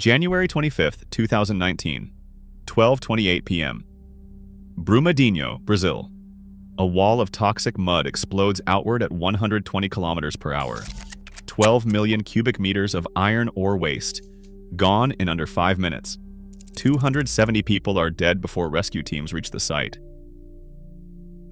January 25th, 2019, 12:28 p.m. Brumadinho, Brazil. A wall of toxic mud explodes outward at 120 kilometers per hour. 12 million cubic meters of iron ore waste, gone in under 5 minutes. 270 people are dead before rescue teams reach the site.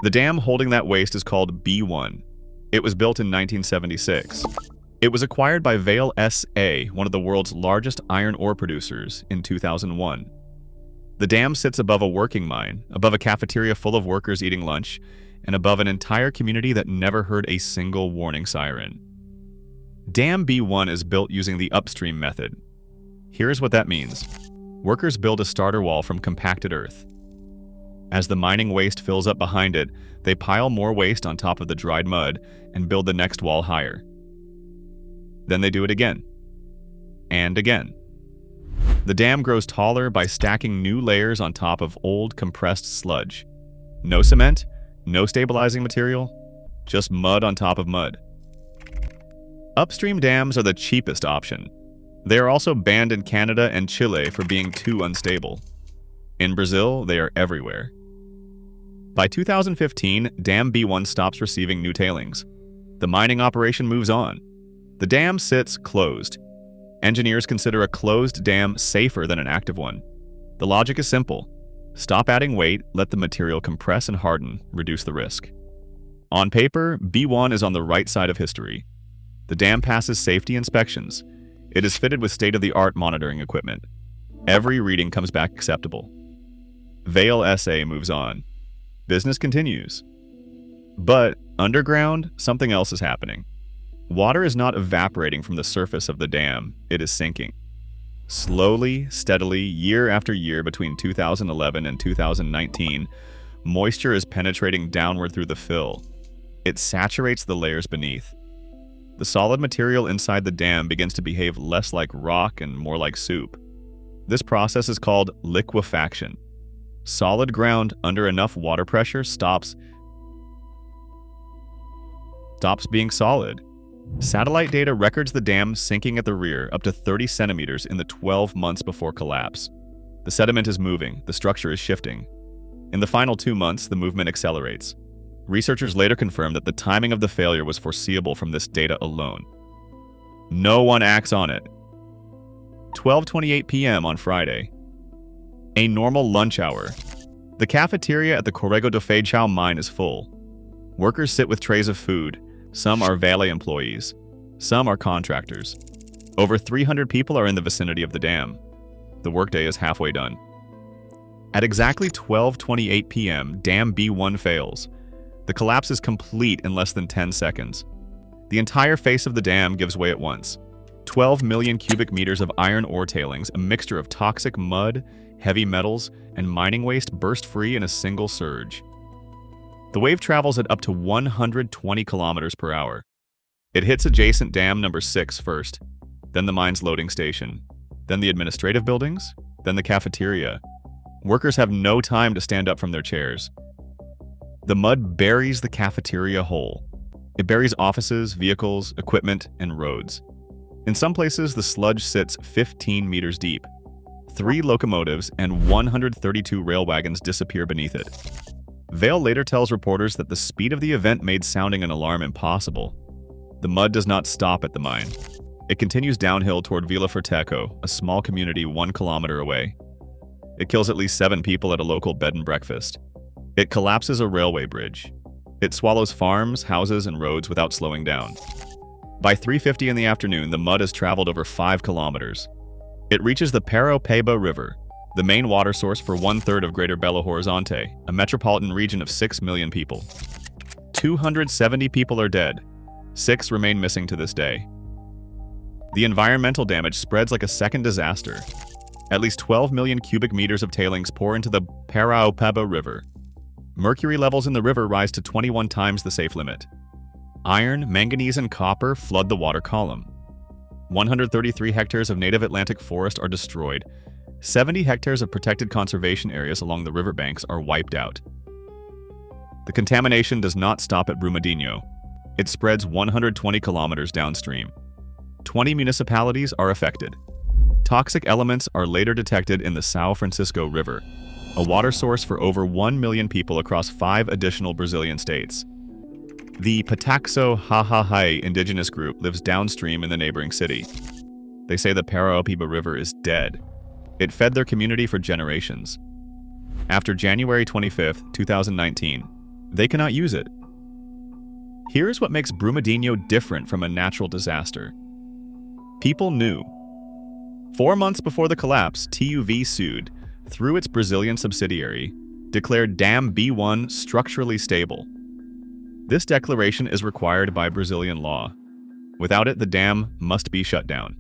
The dam holding that waste is called B1. It was built in 1976. It was acquired by Vale S.A, one of the world's largest iron ore producers, in 2001. The dam sits above a working mine, above a cafeteria full of workers eating lunch, and above an entire community that never heard a single warning siren. Dam B1 is built using the upstream method. Here's what that means. Workers build a starter wall from compacted earth. As the mining waste fills up behind it, they pile more waste on top of the dried mud and build the next wall higher. Then they do it again. And again. The dam grows taller by stacking new layers on top of old compressed sludge. No cement, no stabilizing material, just mud on top of mud. Upstream dams are the cheapest option. They are also banned in Canada and Chile for being too unstable. In Brazil, they are everywhere. By 2015, Dam B1 stops receiving new tailings. The mining operation moves on. The dam sits closed. Engineers consider a closed dam safer than an active one. The logic is simple. Stop adding weight, let the material compress and harden, reduce the risk. On paper, B1 is on the right side of history. The dam passes safety inspections. It is fitted with state-of-the-art monitoring equipment. Every reading comes back acceptable. Vale S.A moves on. Business continues. But underground, something else is happening. Water is not evaporating from the surface of the dam, it is sinking. Slowly, steadily, year after year between 2011 and 2019, moisture is penetrating downward through the fill. It saturates the layers beneath. The solid material inside the dam begins to behave less like rock and more like soup. This process is called liquefaction. Solid ground under enough water pressure stops being solid. Satellite data records the dam sinking at the rear up to 30 centimeters in the 12 months before collapse. The sediment is moving, the structure is shifting. In the final 2 months, the movement accelerates. Researchers later confirmed that the timing of the failure was foreseeable from this data alone. No one acts on it. 12:28 p.m. on Friday. A normal lunch hour. The cafeteria at the Córrego do Feijão mine is full. Workers sit with trays of food. Some are Vale employees. Some are contractors. Over 300 people are in the vicinity of the dam. The workday is halfway done. At exactly 12:28 p.m., Dam B1 fails. The collapse is complete in less than 10 seconds. The entire face of the dam gives way at once. 12 million cubic meters of iron ore tailings, a mixture of toxic mud, heavy metals, and mining waste burst free in a single surge. The wave travels at up to 120 kilometers per hour. It hits adjacent dam number 6 first, then the mine's loading station, then the administrative buildings, then the cafeteria. Workers have no time to stand up from their chairs. The mud buries the cafeteria whole. It buries offices, vehicles, equipment, and roads. In some places, the sludge sits 15 meters deep. 3 locomotives and 132 rail wagons disappear beneath it. Vale later tells reporters that the speed of the event made sounding an alarm impossible. The mud does not stop at the mine. It continues downhill toward Vila Forteco, a small community 1 kilometer away. It kills at least 7 people at a local bed and breakfast. It collapses a railway bridge. It swallows farms, houses, and roads without slowing down. By 3:50 in the afternoon, the mud has traveled over 5 kilometers. It reaches the Paraopeba River, the main water source for 1/3 of Greater Belo Horizonte, a metropolitan region of 6 million people. 270 people are dead. 6 remain missing to this day. The environmental damage spreads like a second disaster. At least 12 million cubic meters of tailings pour into the Paraopeba River. Mercury levels in the river rise to 21 times the safe limit. Iron, manganese, and copper flood the water column. 133 hectares of native Atlantic forest are destroyed. 70 hectares of protected conservation areas along the riverbanks are wiped out. The contamination does not stop at Brumadinho. It spreads 120 kilometers downstream. 20 municipalities are affected. Toxic elements are later detected in the São Francisco River, a water source for over 1 million people across 5 additional Brazilian states. The Pataxo Hahahai indigenous group lives downstream in the neighboring city. They say the Paraopeba River is dead. It fed their community for generations. After January 25, 2019, they cannot use it. Here's what makes Brumadinho different from a natural disaster. People knew. 4 months before the collapse, TUV sued, through its Brazilian subsidiary, declared Dam B1 structurally stable. This declaration is required by Brazilian law. Without it, the dam must be shut down.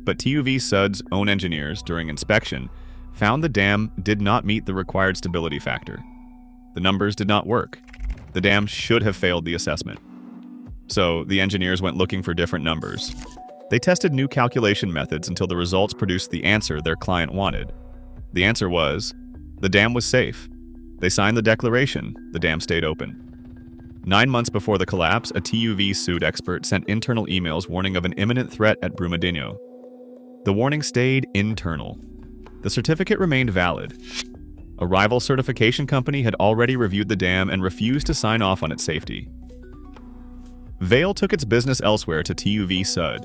But TUV SUD's own engineers, during inspection, found the dam did not meet the required stability factor. The numbers did not work. The dam should have failed the assessment. So the engineers went looking for different numbers. They tested new calculation methods until the results produced the answer their client wanted. The answer was, the dam was safe. They signed the declaration, the dam stayed open. 9 months before the collapse, a TUV sued expert sent internal emails warning of an imminent threat at Brumadinho. The warning stayed internal. The certificate remained valid. A rival certification company had already reviewed the dam and refused to sign off on its safety. Vale took its business elsewhere to TUV SUD.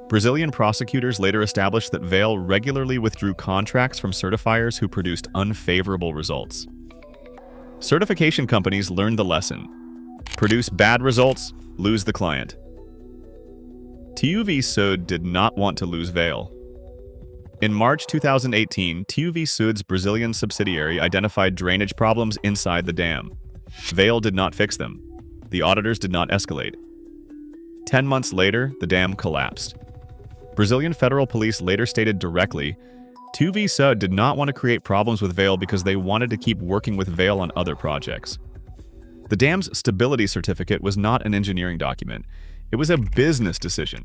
Brazilian prosecutors later established that Vale regularly withdrew contracts from certifiers who produced unfavorable results. Certification companies learned the lesson. Produce bad results, lose the client. TUV SUD did not want to lose Vale. In March 2018, TUV SUD's Brazilian subsidiary identified drainage problems inside the dam. Vale did not fix them. The auditors did not escalate. 10 months later, the dam collapsed. Brazilian federal police later stated directly, TUV SUD did not want to create problems with Vale because they wanted to keep working with Vale on other projects. The dam's stability certificate was not an engineering document. It was a business decision.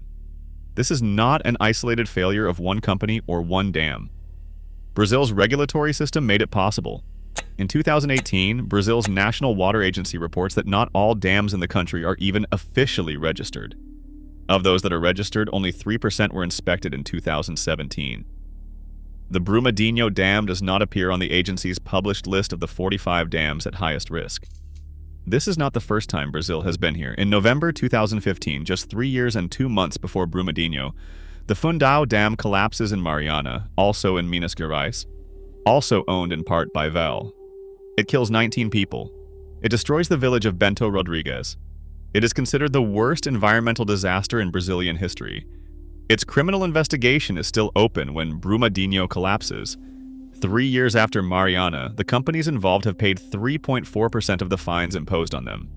This is not an isolated failure of one company or one dam. Brazil's regulatory system made it possible. In 2018, Brazil's National Water Agency reports that not all dams in the country are even officially registered. Of those that are registered, only 3% were inspected in 2017. The Brumadinho Dam does not appear on the agency's published list of the 45 dams at highest risk. This is not the first time Brazil has been here. In November 2015, just 3 years and 2 months before Brumadinho, the Fundão Dam collapses in Mariana, also in Minas Gerais, also owned in part by Vale. It kills 19 people. It destroys the village of Bento Rodrigues. It is considered the worst environmental disaster in Brazilian history. Its criminal investigation is still open when Brumadinho collapses. 3 years after Mariana, the companies involved have paid 3.4% of the fines imposed on them.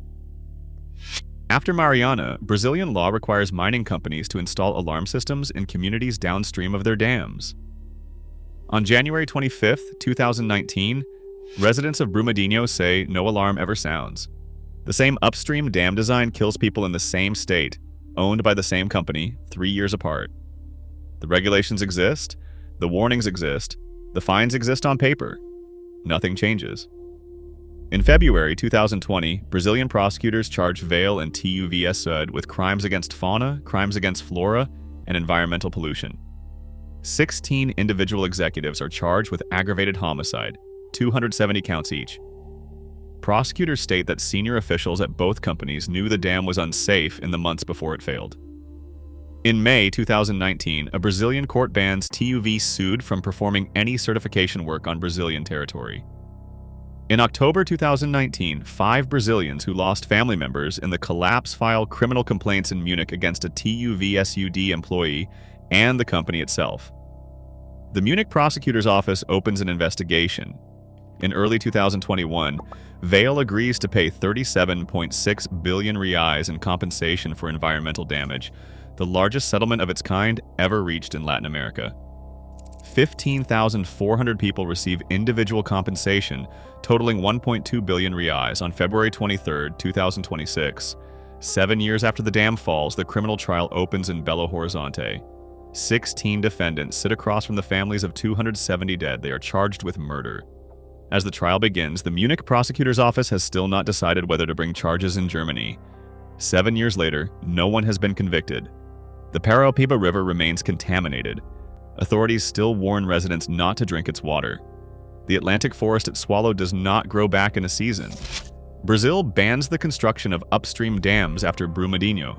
After Mariana, Brazilian law requires mining companies to install alarm systems in communities downstream of their dams. On January 25, 2019, residents of Brumadinho say no alarm ever sounds. The same upstream dam design kills people in the same state, owned by the same company, 3 years apart. The regulations exist, the warnings exist, the fines exist on paper. Nothing changes. In February 2020, Brazilian prosecutors charged Vale and TUV SUD with crimes against fauna, crimes against flora, and environmental pollution. 16 individual executives are charged with aggravated homicide, 270 counts each. Prosecutors state that senior officials at both companies knew the dam was unsafe in the months before it failed. In May 2019, a Brazilian court bans TUV SUD from performing any certification work on Brazilian territory. In October 2019, 5 Brazilians who lost family members in the collapse filed criminal complaints in Munich against a TUV SUD employee and the company itself. The Munich prosecutor's office opens an investigation. In early 2021, Vale agrees to pay 37.6 billion reais in compensation for environmental damage, the largest settlement of its kind ever reached in Latin America. 15,400 people receive individual compensation totaling 1.2 billion reais on February 23, 2026. 7 years after the dam falls, the criminal trial opens in Belo Horizonte. 16 defendants sit across from the families of 270 dead. They are charged with murder. As the trial begins, the Munich prosecutor's office has still not decided whether to bring charges in Germany. 7 years later, no one has been convicted. The Paraopeba River remains contaminated. Authorities still warn residents not to drink its water. The Atlantic forest it swallowed does not grow back in a season. Brazil bans the construction of upstream dams after Brumadinho.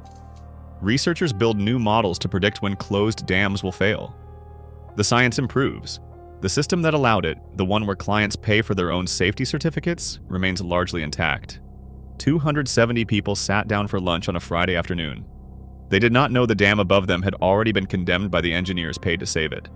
Researchers build new models to predict when closed dams will fail. The science improves. The system that allowed it, the one where clients pay for their own safety certificates, remains largely intact. 270 people sat down for lunch on a Friday afternoon. They did not know the dam above them had already been condemned by the engineers paid to save it.